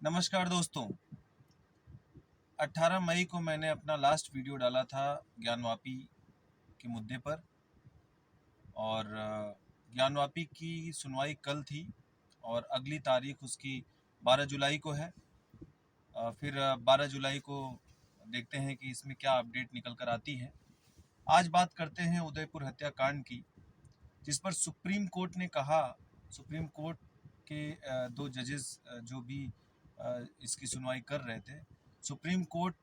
नमस्कार दोस्तों। 18 मई को मैंने अपना लास्ट वीडियो डाला था ज्ञानवापी के मुद्दे पर और ज्ञानवापी की सुनवाई कल थी और अगली तारीख उसकी 12 जुलाई को है। फिर 12 जुलाई को देखते हैं कि इसमें क्या अपडेट निकल कर आती है। आज बात करते हैं उदयपुर हत्याकांड की, जिस पर सुप्रीम कोर्ट ने कहा, सुप्रीम कोर्ट के दो जजेस जो भी इसकी सुनवाई कर रहे थे, सुप्रीम कोर्ट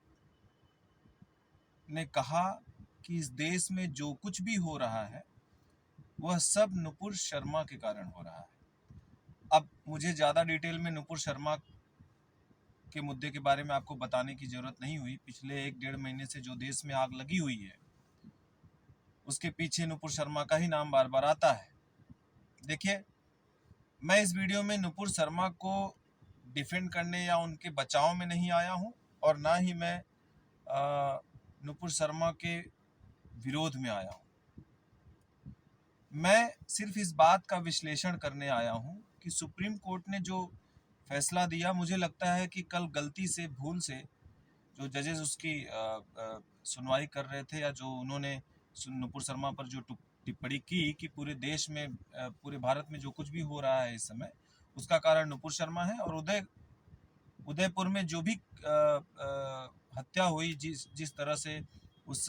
ने कहा कि इस देश में जो कुछ भी हो रहा है वह सब नुपुर शर्मा के कारण हो रहा है। अब मुझे ज़्यादा डिटेल में नुपुर शर्मा के मुद्दे के बारे में आपको बताने की ज़रूरत नहीं हुई। पिछले 1-1.5 महीने से जो देश में आग लगी हुई है उसके पीछे नुपुर शर्मा का ही नाम बार बार आता है। देखिए, मैं इस वीडियो में नुपुर शर्मा को डिफेंड करने या उनके बचाव में नहीं आया हूँ और ना ही मैं नुपुर शर्मा के विरोध में आया हूँ। मैं सिर्फ इस बात का विश्लेषण करने आया हूँ कि सुप्रीम कोर्ट ने जो फैसला दिया, मुझे लगता है कि कल गलती से, भूल से जो जजेस उसकी सुनवाई कर रहे थे या जो उन्होंने नुपुर शर्मा पर जो टिप्पणी की कि पूरे देश में, पूरे भारत में जो कुछ भी हो रहा है इस समय, उसका कारण नुपुर शर्मा है। और उदयपुर में जो भी हत्या हुई, जिस तरह से उस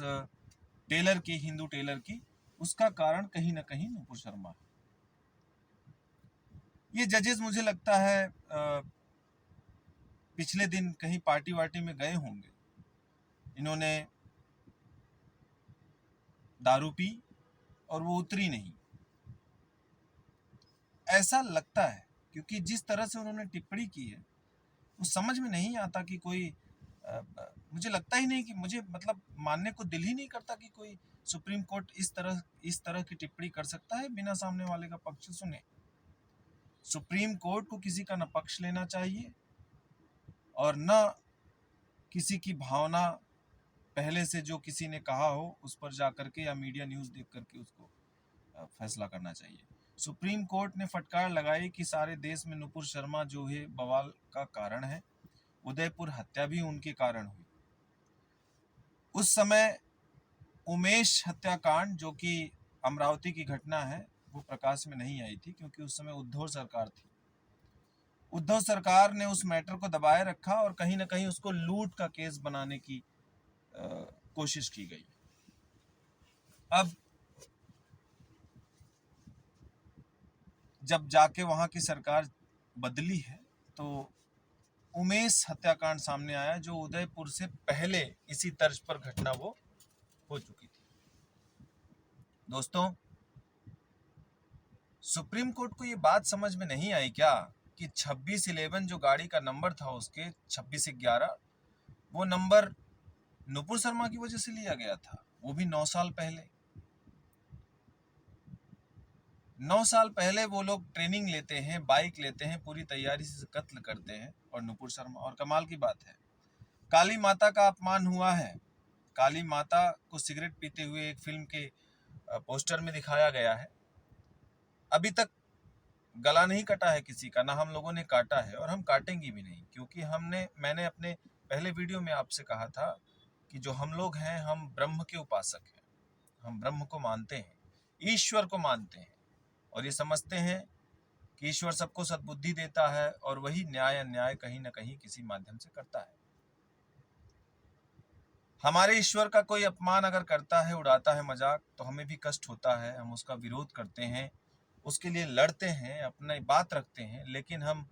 टेलर की, हिंदू टेलर की, उसका कारण कहीं ना कहीं नुपुर शर्मा है। ये जजेस मुझे लगता है पिछले दिन कहीं पार्टी वार्टी में गए होंगे। इन्होंने दारू पी और वो उतरी नहीं, ऐसा लगता है, क्योंकि जिस तरह से उन्होंने टिप्पणी की है वो समझ में नहीं आता कि कोई मुझे लगता ही नहीं कि, मुझे मतलब मानने को दिल ही नहीं करता कि कोई सुप्रीम कोर्ट इस तरह की टिप्पणी कर सकता है बिना सामने वाले का पक्ष सुने। सुप्रीम कोर्ट को किसी का न पक्ष लेना चाहिए और न किसी की भावना, पहले से जो किसी ने कहा हो उस पर जा करके या मीडिया न्यूज़ देख करके उसको फैसला करना चाहिए। सुप्रीम कोर्ट ने फटकार लगाई कि सारे देश में नुपुर शर्मा जो है बवाल का कारण है, उदयपुर हत्या भी उनके कारण हुई। उस समय उमेश हत्याकांड, जो कि अमरावती की घटना है, वो प्रकाश में नहीं आई थी क्योंकि उस समय उद्धव सरकार थी। उद्धव सरकार ने उस मैटर को दबाए रखा और कहीं ना कहीं उसको लूट का केस बनाने की कोशिश की गई। अब जब जाके वहां की सरकार बदली है तो उमेश हत्याकांड सामने आया, जो उदयपुर से पहले इसी तर्ज पर घटना वो हो चुकी थी। दोस्तों, सुप्रीम कोर्ट को ये बात समझ में नहीं आई क्या कि 2611 जो गाड़ी का नंबर था, उसके 2611, वो नंबर नुपुर शर्मा की वजह से लिया गया था, वो भी 9 साल पहले। 9 साल पहले वो लोग ट्रेनिंग लेते हैं, बाइक लेते हैं, पूरी तैयारी से कत्ल करते हैं, और नुपुर शर्मा, और कमाल की बात है, काली माता का अपमान हुआ है। काली माता को सिगरेट पीते हुए एक फिल्म के पोस्टर में दिखाया गया है। अभी तक गला नहीं कटा है किसी का, ना हम लोगों ने काटा है और हम काटेंगे भी नहीं, क्योंकि मैंने अपने पहले वीडियो में आपसे कहा था कि जो हम लोग हैं, हम ब्रह्म के उपासक हैं। हम ब्रह्म को मानते हैं, ईश्वर को मानते हैं, और ये समझते हैं कि ईश्वर सबको सद्बुद्धि देता है और वही न्याय अन्याय कहीं ना कहीं किसी माध्यम से करता है। हमारे ईश्वर का कोई अपमान अगर करता है, उड़ाता है मजाक, तो हमें भी कष्ट होता है, हम उसका विरोध करते हैं, उसके लिए लड़ते हैं, अपनी बात रखते हैं, लेकिन हम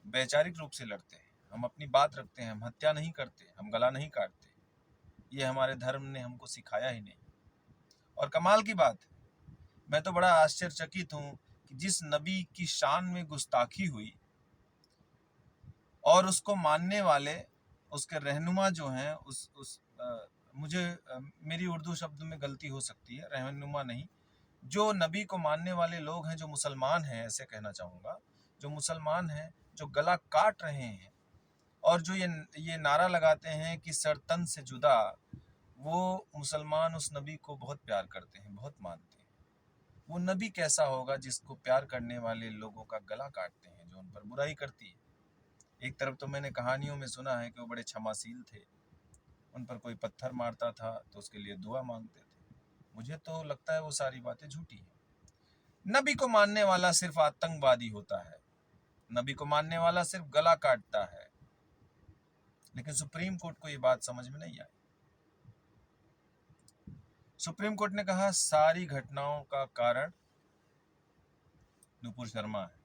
वैचारिक रूप से लड़ते हैं, हम अपनी बात रखते हैं, हम हत्या नहीं करते, हम गला नहीं काटते। ये हमारे धर्म ने हमको सिखाया ही नहीं। और कमाल की बात, मैं तो बड़ा आश्चर्यचकित हूँ कि जिस नबी की शान में गुस्ताखी हुई और उसको मानने वाले, उसके रहनुमा जो हैं, मेरी उर्दू शब्द में गलती हो सकती है, रहनुमा नहीं, जो नबी को मानने वाले लोग हैं, जो मुसलमान हैं, ऐसे कहना चाहूँगा, जो मुसलमान हैं, जो गला काट रहे हैं और जो ये नारा लगाते हैं कि सर तन से जुदा, वो मुसलमान उस नबी को बहुत प्यार करते हैं, बहुत मानते हैं। वो नबी कैसा होगा जिसको प्यार करने वाले लोगों का गला काटते हैं, जो उन पर बुराई करती है। एक तरफ तो मैंने कहानियों में सुना है कि वो बड़े क्षमाशील थे, उन पर कोई पत्थर मारता था तो उसके लिए दुआ मांगते थे। मुझे तो लगता है वो सारी बातें झूठी हैं। नबी को मानने वाला सिर्फ आतंकवादी होता है, नबी को मानने वाला सिर्फ गला काटता है। लेकिन सुप्रीम कोर्ट को ये बात समझ में नहीं आई। सुप्रीम कोर्ट ने कहा सारी घटनाओं का कारण नुपुर शर्मा है।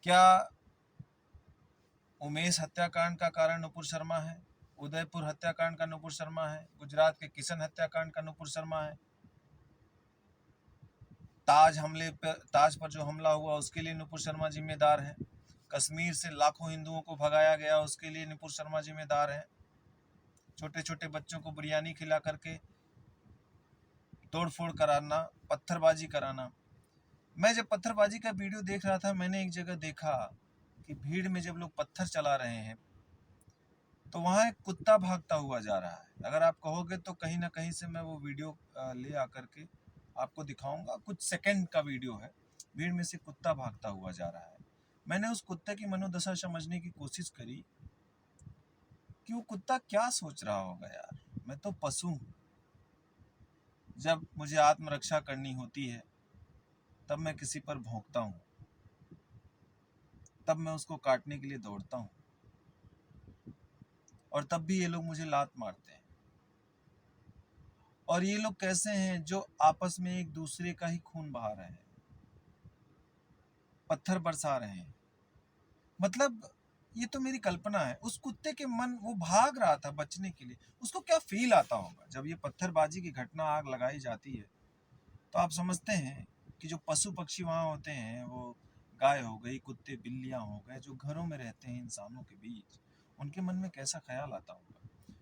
क्या उमेश हत्याकांड का कारण नुपुर शर्मा है? उदयपुर हत्याकांड का नुपुर शर्मा है? गुजरात के किशन हत्याकांड का नुपुर शर्मा है? ताज पर जो हमला हुआ उसके लिए नुपुर शर्मा जिम्मेदार है? कश्मीर से लाखों हिंदुओं को भगाया गया उसके लिए नुपुर शर्मा जिम्मेदार है? छोटे छोटे बच्चों को बिरयानी खिला करके तोड़फोड़ कराना, पत्थरबाजी कराना। मैं जब पत्थरबाजी का वीडियो देख रहा था, मैंने एक जगह देखा कि भीड़ में जब लोग पत्थर चला रहे हैं तो वहाँ एक कुत्ता भागता हुआ जा रहा है। अगर आप कहोगे तो कहीं ना कहीं से मैं वो वीडियो ले आकर के आपको दिखाऊंगा। कुछ सेकंड का वीडियो है, भीड़ में से कुत्ता भागता हुआ जा रहा है। मैंने उस कुत्ते की मनोदशा समझने की कोशिश करी कि वो कुत्ता क्या सोच रहा होगा। यार, मैं तो पशु हूँ। जब मुझे आत्मरक्षा करनी होती है तब मैं किसी पर भौंकता हूँ, तब मैं उसको काटने के लिए दौड़ता हूँ, और तब भी ये लोग मुझे लात मारते हैं। और ये लोग कैसे हैं जो आपस में एक दूसरे का ही खून बहा रहे हैं, पत्थर बरसा रहे हैं। मतलब ये तो मेरी कल्पना है। उस कुत्ते के मन, वो भाग रहा था बचने के लिए, उसको क्या फील आता होगा जब ये पत्थरबाजी की घटना आग लगाई जाती है। तो आप समझते हैं कि जो पशु पक्षी वहाँ होते हैं, वो गाय हो गई, कुत्ते बिल्लियाँ हो गए, जो घरों में रहते हैं इंसानों के बीच, उनके मन में कैसा ख्याल आता होगा।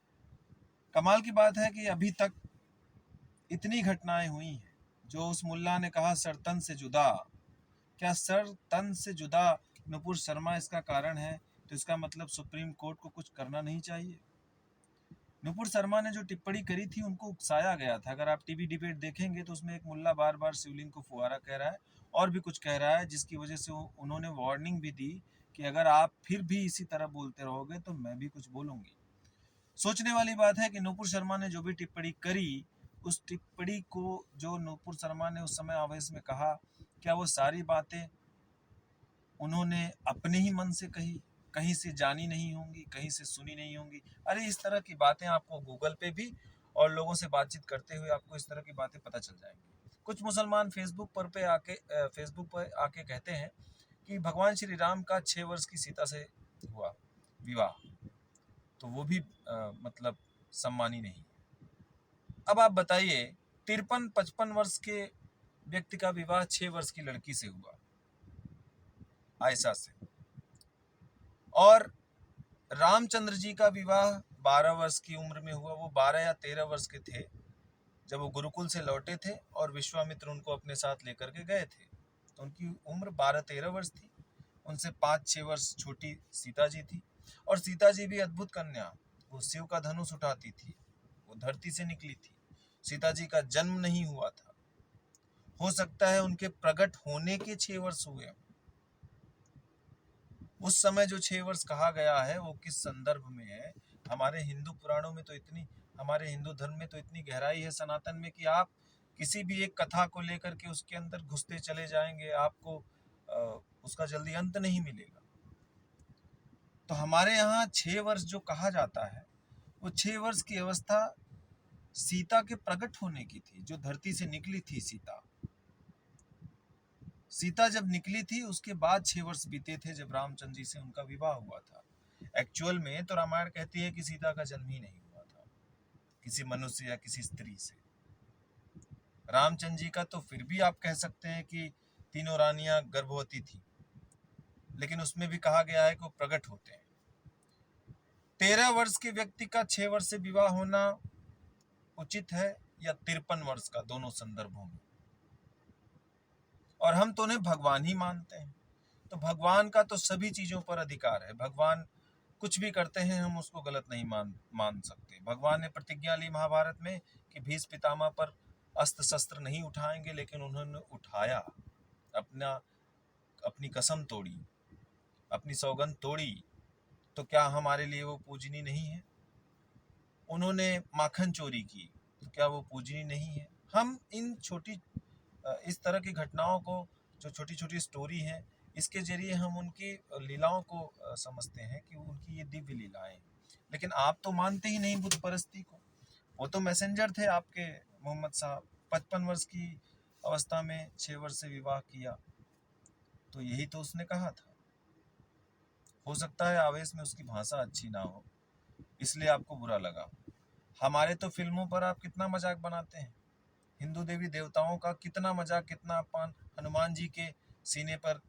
कमाल की बात है कि अभी तक इतनी घटनाएं हुई हैं। जो उस मुल्ला ने कहा सर तन से जुदा, क्या सर तन से जुदा नुपुर शर्मा इसका कारण है? तो इसका मतलब सुप्रीम कोर्ट को कुछ करना नहीं चाहिए। नुपुर शर्मा ने जो टिप्पणी करी थी उनको उकसाया गया था। अगर आप टीवी डिबेट देखेंगे तो उसमें एक मुल्ला बार बार शिवलिंग को फुहारा कह रहा है और भी कुछ कह रहा है, जिसकी वजह से उन्होंने वार्निंग भी दी कि अगर आप फिर भी इसी तरह बोलते रहोगे तो मैं भी कुछ बोलूंगी। सोचने वाली बात है कि नुपुर शर्मा ने जो भी टिप्पणी करी, उस टिप्पणी को जो नुपुर शर्मा ने उस समय आवेश में कहा, क्या वो सारी बातें उन्होंने अपने ही मन से कही, कहीं से जानी नहीं होंगी, कहीं से सुनी नहीं होंगी? अरे इस तरह की बातें आपको गूगल पे भी और लोगों से बातचीत करते हुए आपको इस तरह की बातें पता चल जाएंगी। कुछ मुसलमान फेसबुक पर आके कहते हैं कि भगवान श्री राम का 6 वर्ष की सीता से हुआ विवाह, तो वो भी मतलब सम्मानी नहीं। अब आप बताइए, 53-55 वर्ष के व्यक्ति का विवाह 6 वर्ष की लड़की से हुआ, आयशा से। और रामचंद्र जी का विवाह 12 वर्ष की उम्र में हुआ। वो 12 या 13 वर्ष के थे जब वो गुरुकुल से लौटे थे और विश्वामित्र उनको अपने साथ लेकर के गए थे, तो उनकी उम्र 12-13 वर्ष थी। उनसे 5-6 वर्ष छोटी सीता जी थी। और सीता जी भी अद्भुत कन्या, वो शिव का धनुष उठाती थी, वो धरती से निकली थी। सीता जी का जन्म नहीं हुआ था, हो सकता है उनके प्रकट होने के 6 वर्ष हुए। उस समय जो 6 वर्ष कहा गया है वो किस संदर्भ में है? हमारे हिंदू पुराणों में तो इतनी, हमारे हिंदू धर्म में तो इतनी गहराई है सनातन में कि आप किसी भी एक कथा को लेकर के उसके अंदर घुसते चले जाएंगे, आपको उसका जल्दी अंत नहीं मिलेगा। तो हमारे यहाँ 6 वर्ष जो कहा जाता है, वो 6 वर्ष की अवस्था सीता के प्रकट होने की थी, जो धरती से निकली थी सीता। सीता जब निकली थी उसके बाद 6 वर्ष बीते थे जब रामचंद्र जी से उनका विवाह हुआ था। एक्चुअल में तो रामायण कहती है कि सीता का जन्म ही नहीं हुआ था किसी मनुष्य या किसी स्त्री से। रामचंद्र जी का तो फिर भी आप कह सकते हैं कि तीनों रानियां गर्भवती थी, लेकिन उसमें भी कहा गया है कि वो प्रकट होते हैं। 13 वर्ष के व्यक्ति का 6 वर्ष से विवाह होना उचित है या 53 वर्ष का, दोनों संदर्भों में? और हम तो उन्हें भगवान ही मानते हैं, तो भगवान का तो सभी चीजों पर अधिकार है। भगवान कुछ भी करते हैं, हम उसको गलत नहीं मान सकते। भगवान ने प्रतिज्ञा ली महाभारत में कि भीष्म पितामह पर अस्त्र शस्त्र नहीं उठाएंगे, लेकिन उन्होंने उठाया, अपनी कसम तोड़ी, अपने अपनी सौगंध तोड़ी तो क्या हमारे लिए वो पूजनीय नहीं है? उन्होंने माखन चोरी की तो क्या वो पूजनीय नहीं है? हम इन इस तरह की घटनाओं को, जो छोटी छोटी स्टोरी हैं, इसके जरिए हम उनकी लीलाओं को समझते हैं कि उनकी ये दिव्य लीलाएं हैं। लेकिन आप तो मानते ही नहीं बुत परस्ती को। वो तो मैसेंजर थे आपके मोहम्मद साहब। 55 वर्ष की अवस्था में 6 वर्ष से विवाह किया, तो यही तो उसने कहा था। हो सकता है आवेश में उसकी भाषा अच्छी ना हो, इसलिए आपको बुरा लगा। हमारे तो फिल्मों पर आप कितना मजाक बनाते हैं, हिंदू देवी देवताओं का कितना मजाक, कितना अपमान। हनुमान जी के सीने पर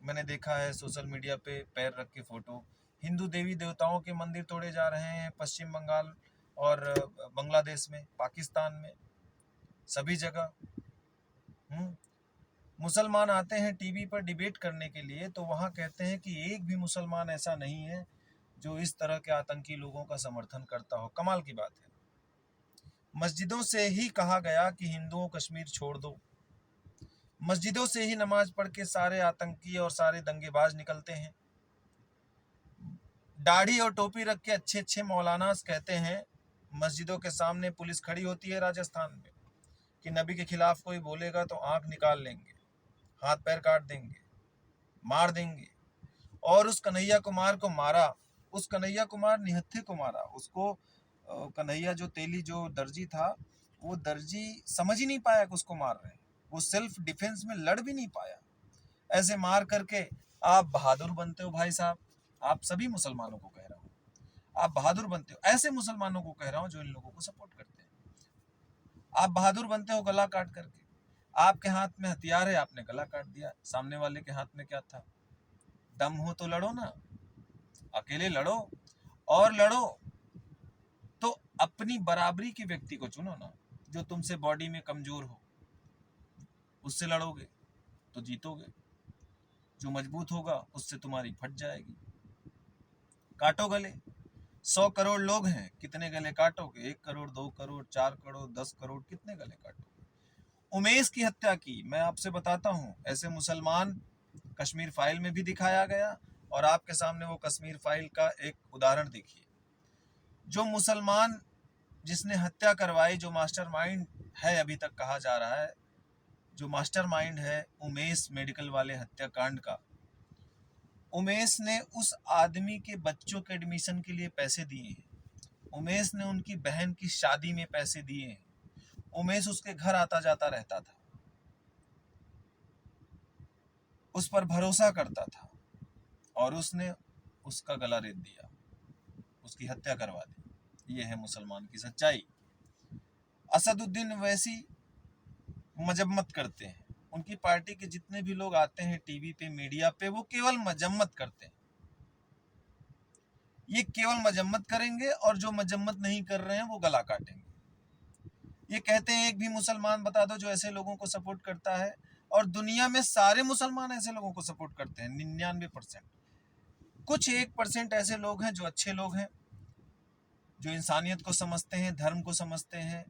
मैंने देखा है सोशल मीडिया पे पैर रख के फोटो। हिंदू देवी देवताओं के मंदिर तोड़े जा रहे हैं पश्चिम बंगाल और बांग्लादेश में, पाकिस्तान में, सभी जगह। मुसलमान आते हैं टीवी पर डिबेट करने के लिए, तो वहाँ कहते हैं कि एक भी मुसलमान ऐसा नहीं है जो इस तरह के आतंकी लोगों का समर्थन करता हो। कमाल की बात है। मस्जिदों से ही कहा गया कि हिंदुओं कश्मीर छोड़ दो। मस्जिदों से ही नमाज पढ़ के सारे आतंकी और सारे दंगेबाज निकलते हैं। दाढ़ी और टोपी रख के अच्छे अच्छे मौलानास कहते हैं, मस्जिदों के सामने पुलिस खड़ी होती है राजस्थान में कि नबी के खिलाफ कोई बोलेगा तो आंख निकाल लेंगे, हाथ पैर काट देंगे, मार देंगे। और उस कन्हैया कुमार को मारा, उस कन्हैया कुमार निहत्थे को मारा। उसको कन्हैया जो तेली जो दर्जी था, वो दर्जी समझ ही नहीं पाया कि उसको मार रहे हैं। वो सेल्फ डिफेंस में लड़ भी नहीं पाया। ऐसे मार करके आप बहादुर बनते हो भाई साहब। आप सभी मुसलमानों को कह रहा हूँ, आप बहादुर बनते हो। ऐसे मुसलमानों को कह रहा हूँ जो इन लोगों को सपोर्ट करते हैं। आप बहादुर बनते हो गला काट करके। आपके हाथ में हथियार है, आपने गला काट दिया। सामने वाले के हाथ में क्या था? दम हो तो लड़ो ना, अकेले लड़ो। और लड़ो तो अपनी बराबरी के व्यक्ति को चुनो ना, जो तुमसे बॉडी में कमजोर हो, उससे लड़ोगे तो जीतोगे। जो मजबूत होगा उससे तुम्हारी फट जाएगी। काटो गले। 100 करोड़ लोग हैं, कितने गले काटोगे? 1 करोड़, 2 करोड़, 4 करोड़, 10 करोड़, कितने गले काटोगे? उमेश की हत्या की, मैं आपसे बताता हूँ, ऐसे मुसलमान कश्मीर फाइल में भी दिखाया गया। और आपके सामने वो कश्मीर फाइल का एक उदाहरण देखिए। जो मुसलमान जिसने हत्या करवाई, जो मास्टरमाइंड है, अभी तक कहा जा रहा है जो मास्टरमाइंड है उमेश मेडिकल वाले हत्याकांड का, उमेश ने उस आदमी के बच्चों के एडमिशन के लिए पैसे दिए हैं। उमेश ने उनकी बहन की शादी में पैसे दिए हैं। उमेश उसके घर आता जाता रहता था, उस पर भरोसा करता था, और उसने उसका गला रेत दिया, उसकी हत्या करवा दी। ये है मुसलमान की सच्चाई। असदुद्दीन वैसी मजम्मत करते हैं। उनकी पार्टी के जितने भी लोग आते हैं टीवी पे, मीडिया पे, वो केवल मजम्मत करते हैं। ये केवल मजम्मत करेंगे, और जो मजम्मत नहीं कर रहे हैं वो गला काटेंगे। ये कहते हैं एक भी मुसलमान बता दो जो ऐसे लोगों को सपोर्ट करता है, और दुनिया में सारे मुसलमान ऐसे लोगों को सपोर्ट करते हैं, 99%। कुछ 1% ऐसे लोग हैं जो अच्छे लोग हैं, जो इंसानियत को समझते हैं, धर्म को समझते हैं।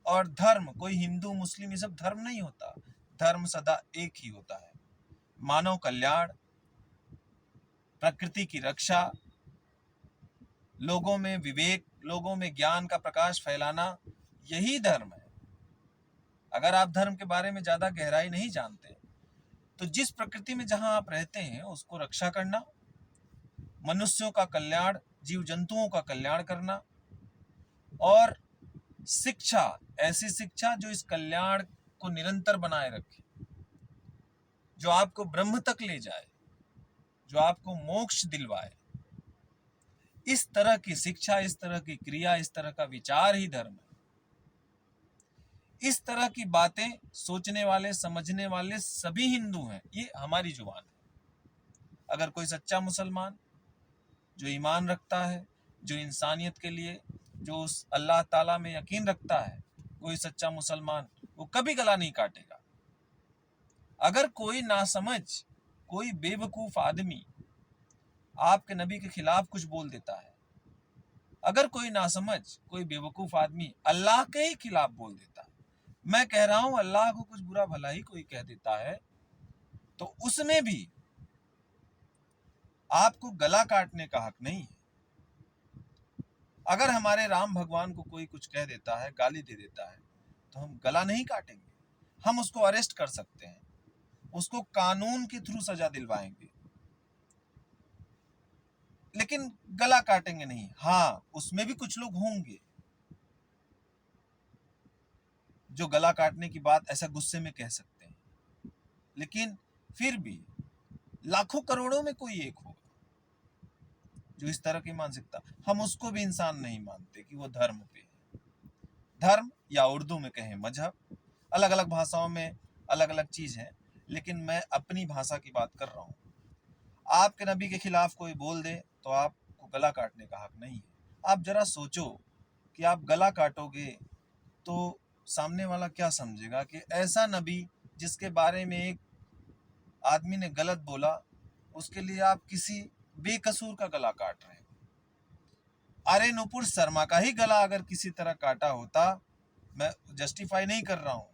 और धर्म कोई हिंदू मुस्लिम ये सब धर्म नहीं होता। धर्म सदा एक ही होता है, मानव कल्याण, प्रकृति की रक्षा, लोगों में विवेक, लोगों में ज्ञान का प्रकाश फैलाना, यही धर्म है। अगर आप धर्म के बारे में ज्यादा गहराई नहीं जानते, तो जिस प्रकृति में जहां आप रहते हैं उसको रक्षा करना, मनुष्यों का कल्याण, जीव जंतुओं का कल्याण करना, और शिक्षा, ऐसी शिक्षा जो इस कल्याण को निरंतर बनाए रखे, जो आपको ब्रह्म तक ले जाए, जो आपको मोक्ष दिलवाए। इस तरह की शिक्षा, इस तरह की क्रिया, इस तरह का विचार ही धर्म है। इस तरह की बातें सोचने वाले, समझने वाले सभी हिंदू हैं। ये हमारी जुबान है। अगर कोई सच्चा मुसलमान जो ईमान रखता है, जो इंसानियत के लिए, जो उस अल्लाह ताला में यकीन रखता है, कोई सच्चा मुसलमान वो कभी गला नहीं काटेगा। अगर कोई नासमझ, कोई बेवकूफ आदमी आपके नबी के खिलाफ कुछ बोल देता है, अगर कोई नासमझ, कोई बेवकूफ आदमी अल्लाह के ही खिलाफ बोल देता है, मैं कह रहा हूं अल्लाह को कुछ बुरा भला ही कोई कह देता है, तो उसमें भी आपको गला काटने का हक नहीं है। अगर हमारे राम भगवान को कोई कुछ कह देता है, गाली दे देता है, तो हम गला नहीं काटेंगे। हम उसको अरेस्ट कर सकते हैं, उसको कानून के थ्रू सजा दिलवाएंगे, लेकिन गला काटेंगे नहीं। हाँ, उसमें भी कुछ लोग होंगे जो गला काटने की बात ऐसा गुस्से में कह सकते हैं, लेकिन फिर भी लाखों करोड़ों में कोई एक होगा जो इस तरह की मानसिकता, हम उसको भी इंसान नहीं मानते कि वो धर्म पे है। धर्म या उर्दू में कहें मजहब, अलग अलग भाषाओं में अलग अलग चीज है, लेकिन मैं अपनी भाषा की बात कर रहा हूँ। आपके नबी के खिलाफ कोई बोल दे तो आपको गला काटने का हक नहीं है। आप जरा सोचो कि आप गला काटोगे तो सामने वाला क्या समझेगा कि ऐसा नबी जिसके बारे में एक आदमी ने गलत बोला, उसके लिए आप किसी बेकसूर का गला काट रहे हो। अरे नुपुर शर्मा का ही गला अगर किसी तरह काटा होता, मैं जस्टिफाई नहीं कर रहा हूं,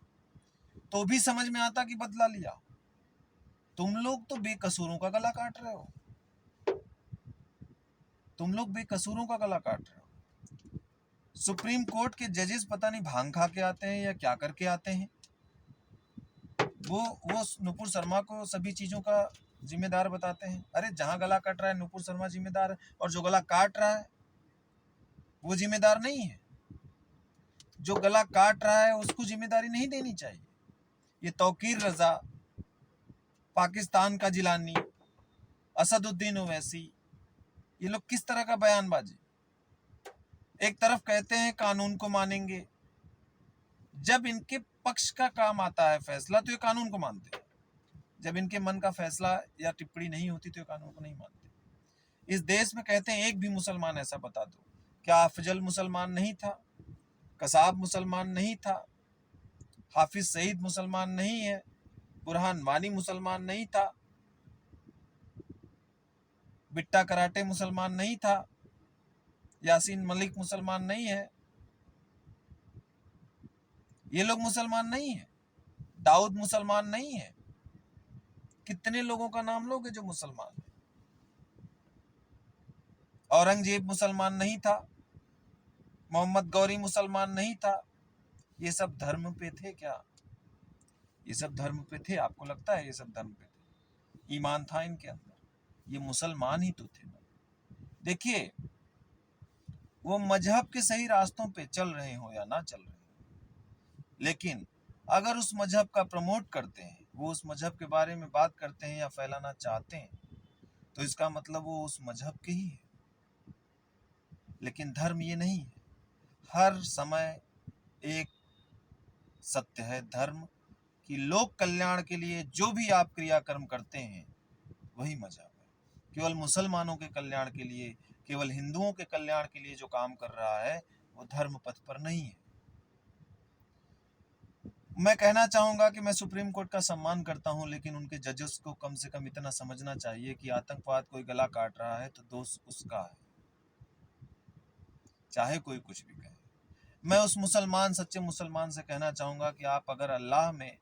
तो भी समझ में आता कि बदला लिया। तुम लोग तो बेकसूरों का गला काट रहे हो, तुम लोग बेकसूरों का गला काट रहे हो। सुप्रीम कोर्ट के जजेस पता नहीं भांग खा के आते हैं या क्या करके आते हैं, वो नुपुर शर्मा को सभी चीजों का जिम्मेदार बताते हैं। अरे जहां गला कट रहा है नुपुर शर्मा जिम्मेदार है, और जो गला काट रहा है वो जिम्मेदार नहीं है। जो गला काट रहा है उसको जिम्मेदारी नहीं देनी चाहिए। ये तौकीर रजा, पाकिस्तान का जिलानी, असदुद्दीन ओवैसी, ये लोग किस तरह का बयानबाजी। एक तरफ कहते हैं कानून को मानेंगे, जब इनके पक्ष का काम आता है फैसला तो ये कानून को मानते हैं, जब इनके मन का फैसला या टिप्पणी नहीं होती तो ये कानून को नहीं मानते। इस देश में कहते हैं एक भी मुसलमान ऐसा बता दो, क्या अफजल मुसलमान नहीं था, कसाब मुसलमान नहीं था, हाफिज सईद मुसलमान नहीं है, बुरहान वानी मुसलमान नहीं था, बिट्टा कराटे मुसलमान नहीं था, यासीन मलिक मुसलमान नहीं है, ये लोग मुसलमान नहीं है, दाऊद मुसलमान नहीं है। कितने लोगों का नाम लोगे जो मुसलमान है? औरंगजेब मुसलमान नहीं था, मोहम्मद गौरी मुसलमान नहीं था। ये सब धर्म पे थे क्या? ये सब धर्म पे थे? आपको लगता है ये सब धर्म पे थे? ईमान था इनके अंदर? ये मुसलमान ही तो थे ना। देखिए, वो मजहब के सही रास्तों पे चल रहे हो या ना चल रहे हो, लेकिन अगर उस मजहब का प्रमोट करते हैं, वो उस मजहब के बारे में बात करते हैं या फैलाना चाहते हैं, तो इसका मतलब वो उस मजहब के ही है। लेकिन धर्म ये नहीं है। हर समय एक सत्य है धर्म कि लोक कल्याण के लिए जो भी आप क्रियाकर्म करते हैं वही मजहब है। केवल मुसलमानों के कल्याण के लिए, केवल हिंदुओं के कल्याण के लिए जो काम कर रहा है वो धर्म पथ पर नहीं है। मैं कहना चाहूंगा कि मैं सुप्रीम कोर्ट का सम्मान करता हूं, लेकिन उनके जजेस को कम से कम इतना समझना चाहिए कि आतंकवाद कोई गला काट रहा है तो दोष उसका है, चाहे कोई कुछ भी कहे। मैं उस मुसलमान, सच्चे मुसलमान से कहना चाहूंगा कि आप अगर अल्लाह में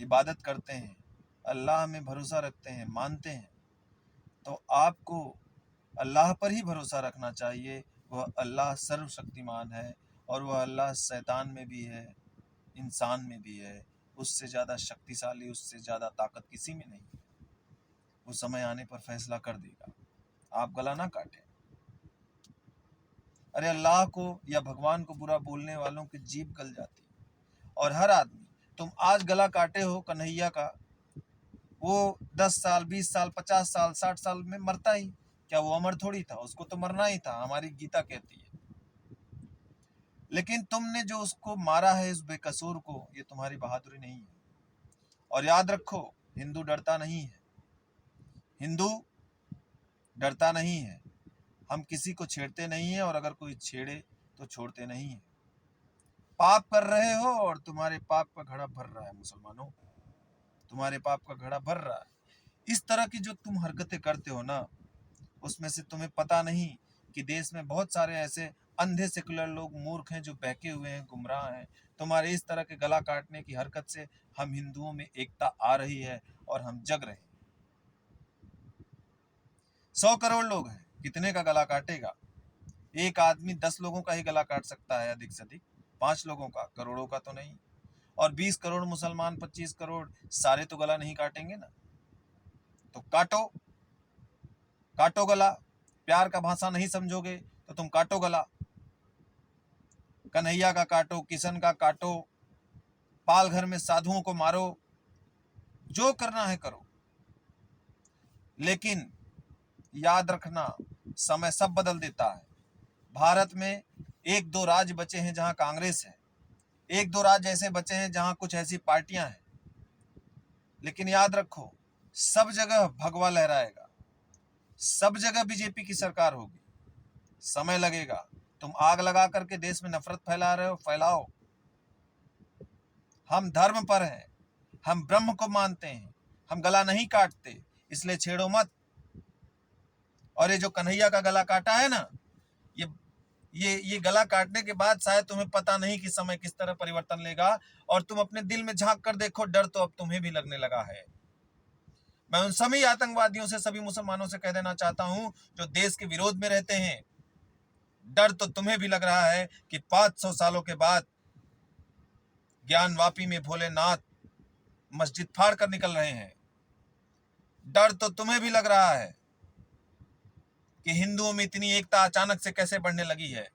इबादत करते हैं, अल्लाह में भरोसा रखते हैं, मानते हैं, तो आपको अल्लाह पर ही भरोसा रखना चाहिए। वह अल्लाह सर्वशक्तिमान है, और वह अल्लाह शैतान में भी है, इंसान में भी है। उससे ज़्यादा शक्तिशाली, उससे ज़्यादा ताकत किसी में नहीं है। वो समय आने पर फैसला कर देगा। आप गला ना काटें। अरे अल्लाह को या भगवान को बुरा बोलने वालों की जीभ गल जाती है। और हर आदमी, तुम आज गला काटे हो कन्हैया का, वो 10 साल, 20 साल, 50 साल, 60 साल में मरता ही। क्या वो अमर थोड़ी था? उसको तो मरना ही था, हमारी गीता कहती है। लेकिन तुमने जो उसको मारा है, इस बेकसूर को, ये तुम्हारी बहादुरी नहीं है। और याद रखो, हिंदू डरता नहीं है, हिंदू डरता नहीं है। हम किसी को छेड़ते नहीं है, और अगर कोई छेड़े तो छोड़ते नहीं है। पाप कर रहे हो और तुम्हारे पाप का घड़ा भर रहा है। मुसलमानों, तुम्हारे पाप का घड़ा भर रहा है। इस तरह की जो तुम हरकतें करते हो ना, उसमें से तुम्हें पता नहीं कि देश में बहुत सारे ऐसे अंधे सेकुलर लोग, मूर्ख हैं, जो बहके हुए हैं, गुमराह हैं। तुम्हारे इस तरह के गला काटने की हरकत से हम हिंदुओं में एकता आ रही है और हम जग रहे हैं। 100 करोड़ लोग हैं, कितने का गला काटेगा? एक आदमी 10 लोगों का ही गला काट सकता है अधिक से अधिक, 5 लोगों का, करोड़ों का तो नहीं। और 20 करोड़ मुसलमान, 25 करोड़, सारे तो गला नहीं काटेंगे ना। तो काटो, काटो गला। प्यार का भाषा नहीं समझोगे तो तुम काटो गला। कन्हैया का काटो, किशन का काटो, पाल घर में साधुओं को मारो, जो करना है करो, लेकिन याद रखना समय सब बदल देता है। भारत में एक दो राज्य बचे हैं जहां कांग्रेस है, एक दो राज्य ऐसे बचे हैं जहां कुछ ऐसी पार्टियां हैं, लेकिन याद रखो सब जगह भगवा लहराएगा, सब जगह बीजेपी की सरकार होगी। समय लगेगा। तुम आग लगा करके देश में नफरत फैला रहे हो, फैलाओ। हम धर्म पर हैं, हम ब्रह्म को मानते हैं, हम गला नहीं काटते, इसलिए छेड़ो मत। और ये जो कन्हैया का गला काटा है ना, ये गला काटने के बाद शायद तुम्हें पता नहीं कि समय किस तरह परिवर्तन लेगा, और तुम अपने दिल में झांक कर देखो, डर तो अब तुम्हें भी लगने लगा है। मैं उन सभी आतंकवादियों से, सभी मुसलमानों से कह देना चाहता हूं जो देश के विरोध में रहते हैं, डर तो तुम्हें भी लग रहा है कि 500 सालों के बाद ज्ञानवापी में भोलेनाथ मस्जिद फाड़ कर निकल रहे हैं। डर तो तुम्हें भी लग रहा है कि हिंदुओं में इतनी एकता अचानक से कैसे बढ़ने लगी है।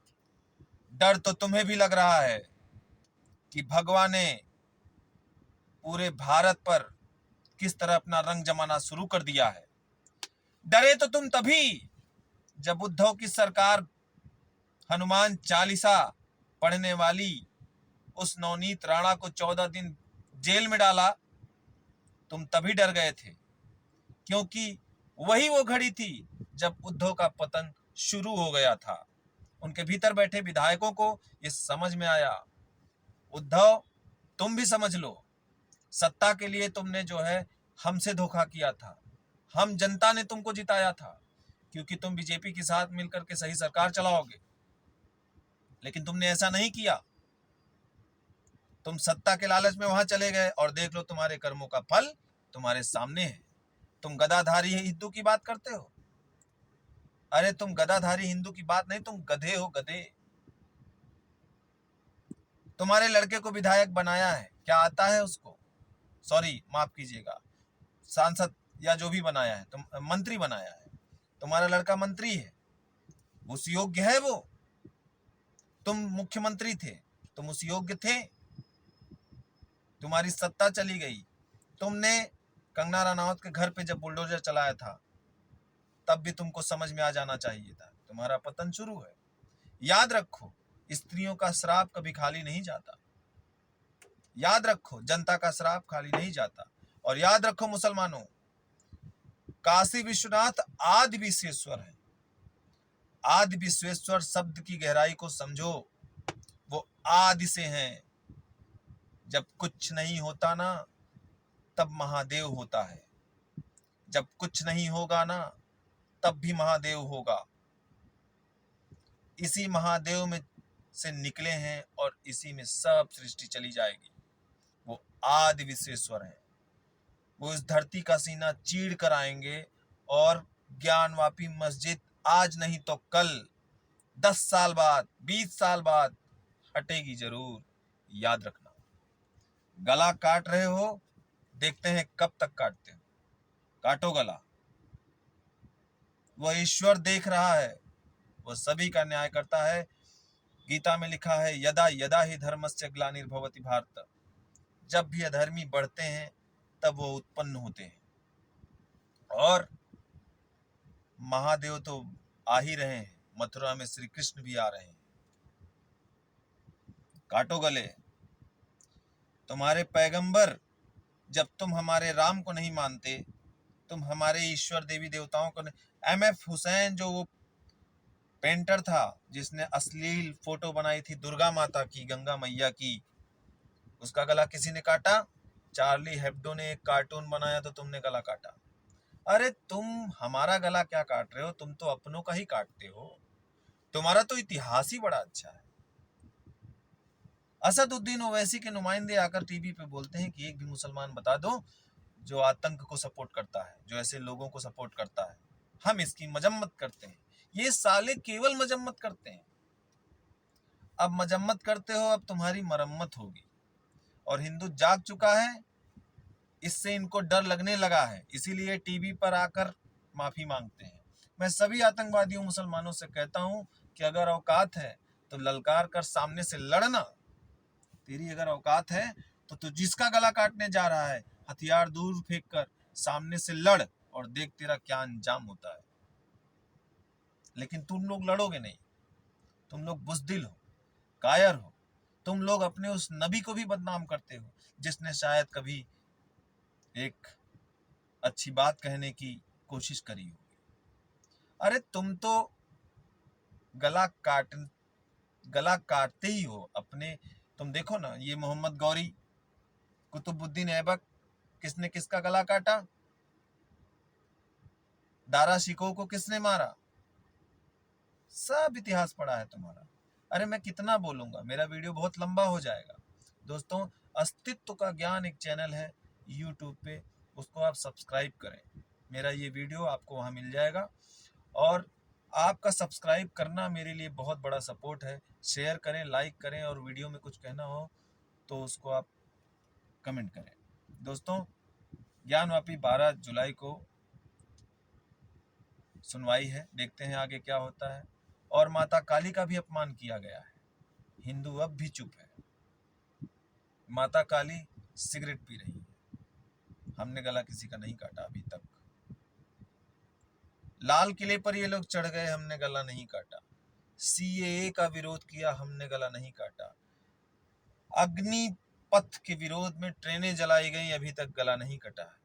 डर तो तुम्हें भी लग रहा है कि भगवान ने पूरे भारत पर किस तरह अपना रंग जमाना शुरू कर दिया है। डरे तो तुम तभी जब उद्धव की सरकार हनुमान चालीसा पढ़ने वाली उस नवनीत राणा को 14 दिन जेल में डाला। तुम तभी डर गए थे, क्योंकि वही वो घड़ी थी जब उद्धव का पतन शुरू हो गया था। उनके भीतर बैठे विधायकों को ये समझ में आया। उद्धव, तुम भी समझ लो, सत्ता के लिए तुमने जो है हमसे धोखा किया था। हम जनता ने तुमको जिताया था क्योंकि तुम बीजेपी के साथ मिलकर के सही सरकार चलाओगे, लेकिन तुमने ऐसा नहीं किया। तुम सत्ता के लालच में वहां चले गए और देख लो तुम्हारे कर्मों का फल तुम्हारे सामने है। तुम गदाधारी हिंदू की बात करते हो। अरे तुम गदाधारी हिंदू की बात नहीं, तुम गधे हो, गधे। तुम्हारे लड़के को विधायक बनाया है, क्या आता है उसको? सॉरी, माफ कीजिएगा, सांसद या जो भी बनाया है, तुम मंत्री बनाया है, तुम्हारा लड़का मंत्री है, उस योग्य है वो? तुम मुख्यमंत्री थे, तुम उस योग्य थे? तुम्हारी सत्ता चली गई। तुमने कंगना रनावत के घर पे जब बुलडोजर चलाया था तब भी तुमको समझ में आ जाना चाहिए था, तुम्हारा पतन शुरू है। याद रखो, स्त्रियों का श्राप कभी खाली नहीं जाता। याद रखो, जनता का श्राप खाली नहीं जाता। और याद रखो मुसलमानों, काशी विश्वनाथ आदि विश्वेश्वर है। आदि विश्वेश्वर शब्द की गहराई को समझो, वो आदि से हैं। जब कुछ नहीं होता ना, तब महादेव होता है। जब कुछ नहीं होगा ना, तब भी महादेव होगा। इसी महादेव में से निकले हैं और इसी में सब सृष्टि चली जाएगी। वो आदि विश्वेश्वर है। वो इस धरती का सीना चीड़ कर आएंगे और ज्ञानवापी मस्जिद आज नहीं तो कल, 10 साल बाद, 20 साल बाद हटेगी जरूर। याद रखना। गला काट रहे हो, देखते हैं कब तक काटते हो। काटो गला। वह ईश्वर देख रहा है, वह सभी का न्याय करता है। गीता में लिखा है, यदा यदा ही धर्मस्य ग्लानिर्भवति भारत। जब भी अधर्मी बढ़ते हैं तब वो उत्पन्न होते हैं। और महादेव तो आ ही रहे हैं, मथुरा में श्री कृष्ण भी आ रहे हैं। काटो गले। तुम्हारे पैगंबर, जब तुम हमारे राम को नहीं मानते, तुम हमारे ईश्वर देवी देवताओं को नहीं। MF हुसैन जो वो पेंटर था जिसने अश्लील फोटो बनाई थी दुर्गा माता की, गंगा मैया की, उसका गला किसी ने काटा? चार्ली हेब्डो ने एक कार्टून बनाया तो तुमने गला काटा। अरे तुम हमारा गला क्या काट रहे हो? तुम तो अपनों का ही काटते हो। तुम्हारा तो इतिहास ही बड़ा अच्छा है। असदुद्दीन ओवैसी के नुमाइंदे आकर टीवी पे बोलते हैं कि एक भी मुसलमान बता दो जो आतंक को सपोर्ट करता है, जो ऐसे लोगों को सपोर्ट करता है। हम इसकी मजम्मत करते हैं। ये साले केवल मजम्मत करते हैं। अब मजम्मत करते हो, अब तुम्हारी मरम्मत होगी। और हिंदू जाग चुका है, इससे इनको डर लगने लगा है, इसीलिए टीवी पर आकर माफी मांगते हैं। मैं सभी आतंकवादियों मुसलमानों से कहता हूं कि अगर औकात है तो ललकार कर सामने से लड़ना। तेरी अगर औकात है तो तू जिसका गला काटने जा रहा है, हथियार दूर फेंक कर सामने से लड़ और देख तेरा क्या अंजाम होता है। लेकिन तुम लोग लड़ोगे नहीं, तुम लोग बुज़दिल हो, कायर हो। तुम लोग अपने उस नबी को भी बदनाम करते हो जिसने शायद कभी एक अच्छी बात कहने की कोशिश करी होगी। अरे तुम तो गला काट गला काटते ही हो अपने। तुम देखो ना, ये मोहम्मद गौरी, कुतुबुद्दीन ऐबक, किसने किसका गला काटा? दारा शिकोह को किसने मारा? सब इतिहास पढ़ा है तुम्हारा। अरे मैं कितना बोलूंगा, मेरा वीडियो बहुत लंबा हो जाएगा। दोस्तों, अस्तित्व का ज्ञान एक चैनल है यूट्यूब पे, उसको आप सब्सक्राइब करें। मेरा ये वीडियो आपको वहाँ मिल जाएगा और आपका सब्सक्राइब करना मेरे लिए बहुत बड़ा सपोर्ट है। शेयर करें, लाइक करें और वीडियो में कुछ कहना हो तो उसको आप कमेंट करें। दोस्तों, ज्ञानवापी 12 जुलाई को सुनवाई है, देखते हैं आगे क्या होता है। और माता काली का भी अपमान किया गया है, हिंदू अब भी चुप है। माता काली सिगरेट पी रही है, हमने गला किसी का नहीं काटा अभी तक। लाल किले पर ये लोग चढ़ गए, हमने गला नहीं काटा। सीएए का विरोध किया, हमने गला नहीं काटा। अग्निपथ के विरोध में ट्रेनें जलाई गई, अभी तक गला नहीं कटा है।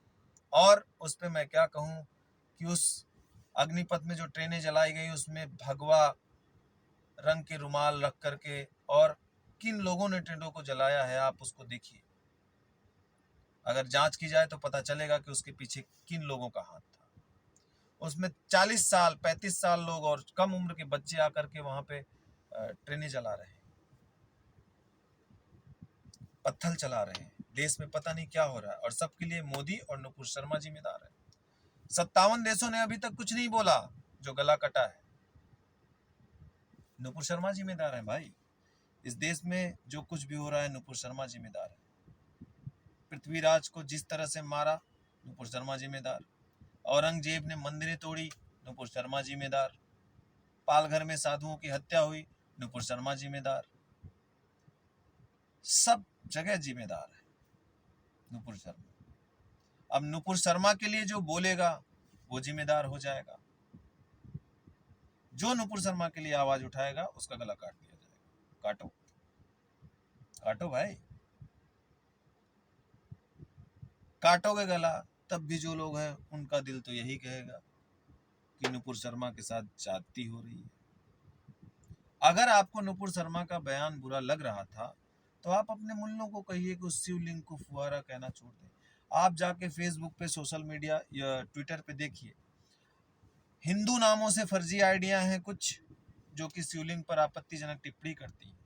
और उस पर मैं क्या कहूं कि उस अग्निपथ में जो ट्रेनें जलाई गई उसमें भगवा रंग के रुमाल रख करके, और किन लोगों ने ट्रेनों को जलाया है आप उसको देखिए। अगर जांच की जाए तो पता चलेगा कि उसके पीछे किन लोगों का हाथ था। उसमें 40 साल 35 साल लोग और कम उम्र के बच्चे आकर के वहां पे ट्रेनें चला रहे हैं, पत्थर चला रहे हैं। देश में पता नहीं क्या हो रहा है, और सबके लिए मोदी और नुपुर शर्मा जिम्मेदार है। 57 देशों ने अभी तक कुछ नहीं बोला जो गला कटा है। नुपुर शर्मा जिम्मेदार है भाई। इस देश में जो कुछ भी हो रहा है नुपुर शर्मा जिम्मेदार है। पृथ्वीराज को जिस तरह से मारा, नुपुर शर्मा जिम्मेदार। औरंगजेब ने मंदिरें तोड़ी, नुपुर शर्मा जिम्मेदार। पालघर में साधुओं की हत्या हुई, नुपुर शर्मा जिम्मेदार। सब जगह जिम्मेदार है नुपुर शर्मा। अब नुपुर शर्मा के लिए जो बोलेगा वो जिम्मेदार हो जाएगा। जो नुपुर शर्मा के लिए आवाज उठाएगा उसका गला काट दिया जाएगा। काटो, काटो भाई, काटोगे गला तब भी जो लोग हैं उनका दिल तो यही कहेगा कि नुपुर शर्मा के साथ ज्यादती हो रही है। अगर आपको नुपुर शर्मा का बयान बुरा लग रहा था तो आप अपने मुल्लों को कहिए कि उस शिवलिंग को फुहारा कहना छोड़ दें। आप जाके फेसबुक पे, सोशल मीडिया या ट्विटर पे देखिए, हिंदू नामों से फर्जी आइडिया हैं कुछ जो कि शिवलिंग पर आपत्तिजनक टिप्पणी करती हैं।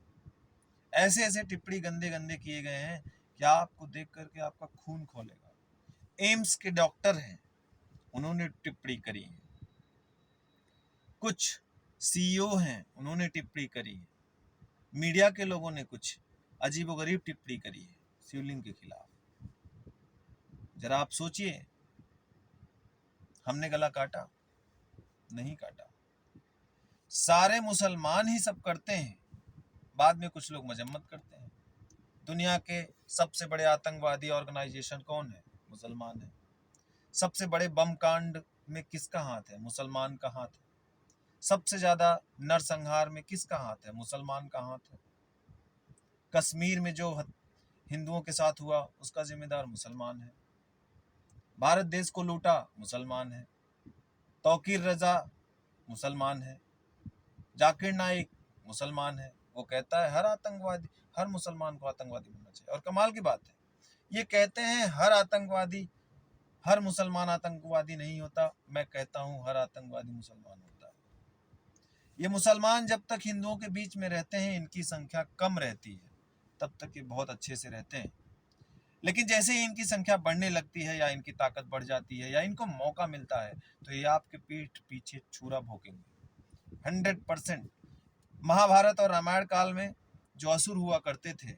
ऐसे ऐसे टिप्पणी गंदे गंदे किए गए हैं कि आपको देख करके आपका खून खौलेगा। एम्स के डॉक्टर हैं, उन्होंने टिप्पणी करी है। कुछ सीईओ हैं, उन्होंने टिप्पणी करी है। मीडिया के लोगों ने कुछ अजीबोगरीब टिप्पणी करी है शिवलिंग के खिलाफ। जरा आप सोचिए, हमने गला काटा? नहीं काटा। सारे मुसलमान ही सब करते हैं, बाद में कुछ लोग मजम्मत करते हैं। दुनिया के सबसे बड़े आतंकवादी ऑर्गेनाइजेशन कौन है? मुसलमान है। सबसे बड़े बम कांड में किसका हाथ है? मुसलमान का हाथ है। सबसे ज्यादा नरसंहार में किसका हाथ है? मुसलमान का हाथ है। कश्मीर में जो हिंदुओं के साथ हुआ उसका जिम्मेदार मुसलमान है। भारत देश को लूटा, मुसलमान है। तौकीर रजा मुसलमान है। जाकिर नाइक मुसलमान है। वो कहता है हर आतंकवादी, हर मुसलमान को आतंकवादी बनना चाहिए। और कमाल की बात है, ये कहते हैं हर आतंकवादी, हर मुसलमान आतंकवादी नहीं होता। मैं कहता हूं हर आतंकवादी मुसलमान होता है। ये मुसलमान जब तक हिंदुओं के बीच में रहते हैं, इनकी संख्या कम रहती है, तब तक ये बहुत अच्छे से रहते हैं। लेकिन जैसे ही इनकी संख्या बढ़ने लगती है या इनकी ताकत बढ़ जाती है या इनको मौका मिलता है तो ये आपके पीठ पीछे छुरा भोंकेंगे 100%। महाभारत और रामायण काल में जो असुर हुआ करते थे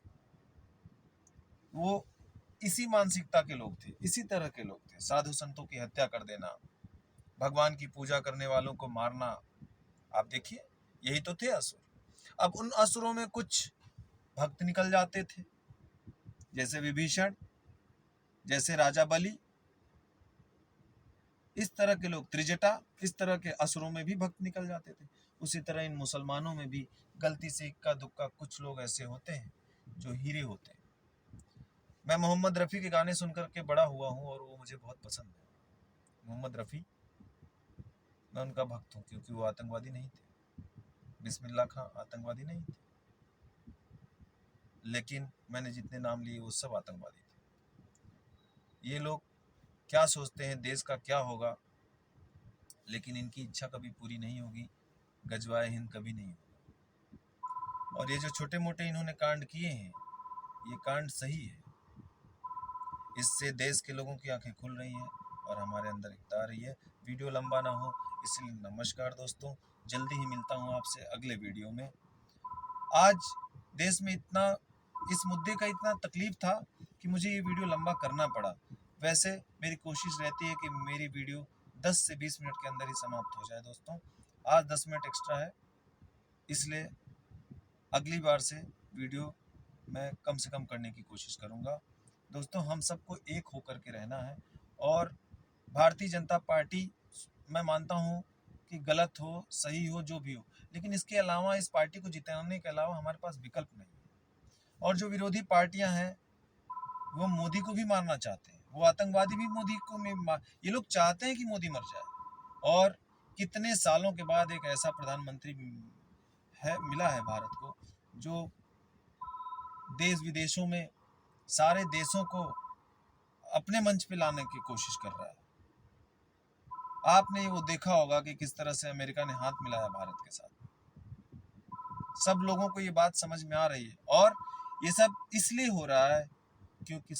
वो इसी मानसिकता के लोग थे, इसी तरह के लोग थे। साधु संतों की हत्या कर देना, भगवान की पूजा करने वालों को मारना। आप देखिए, यही तो थे असुर। अब उन असुरों में कुछ भक्त निकल जाते थे, जैसे विभीषण, जैसे राजा बलि, इस तरह के लोग, त्रिजटा, इस तरह के असुरों में भी भक्त निकल जाते थे। उसी तरह इन मुसलमानों में भी गलती से इक्का दुक्का कुछ लोग ऐसे होते हैं जो हीरे होते हैं। मैं मोहम्मद रफ़ी के गाने सुनकर के बड़ा हुआ हूँ और वो मुझे बहुत पसंद है। मोहम्मद रफ़ी, मैं उनका भक्त हूँ क्योंकि वो आतंकवादी नहीं थे। बिस्मिल्लाह खां आतंकवादी नहीं थे, लेकिन मैंने जितने नाम लिए वो सब आतंकवादी थे। ये लोग क्या सोचते हैं देश का क्या होगा, लेकिन इनकी इच्छा कभी पूरी नहीं होगी, गजवाए हिंद कभी नहीं होगा। और ये जो छोटे मोटे इन्होंने कांड किए हैं, ये कांड सही है। इससे देश के लोगों की आंखें खुल रही हैं और हमारे अंदर एकता आ रही है। वीडियो लंबा ना हो इसलिए नमस्कार दोस्तों, जल्दी ही मिलता हूँ आपसे अगले वीडियो में। आज देश में इतना इस मुद्दे का इतना तकलीफ था कि मुझे ये वीडियो लंबा करना पड़ा। वैसे मेरी कोशिश रहती है कि मेरी वीडियो 10 से 20 मिनट के अंदर ही समाप्त हो जाए दोस्तों। आज 10 मिनट एक्स्ट्रा है, इसलिए अगली बार से वीडियो मैं कम से कम करने की कोशिश करूँगा। दोस्तों, हम सबको एक होकर के रहना है और भारतीय जनता पार्टी, मैं मानता हूँ कि गलत हो, सही हो, जो भी हो, लेकिन इसके अलावा, इस पार्टी को जिताने के अलावा हमारे पास विकल्प नहीं है। और जो विरोधी पार्टियां हैं वो मोदी को भी मारना चाहते हैं, वो आतंकवादी भी मोदी को ये लोग चाहते हैं कि मोदी मर जाए। और कितने सालों के बाद एक ऐसा प्रधानमंत्री मिला है भारत को जो देश विदेशों में सारे देशों को अपने मंच पे लाने की कोशिश कर रहा है। आपने वो देखा होगा कि किस तरह से अमेरिका ने हाथ मिलाया भारत के साथ। सब लोगों को ये बात समझ में आ रही है और ये सब इसलिए हो रहा है क्योंकि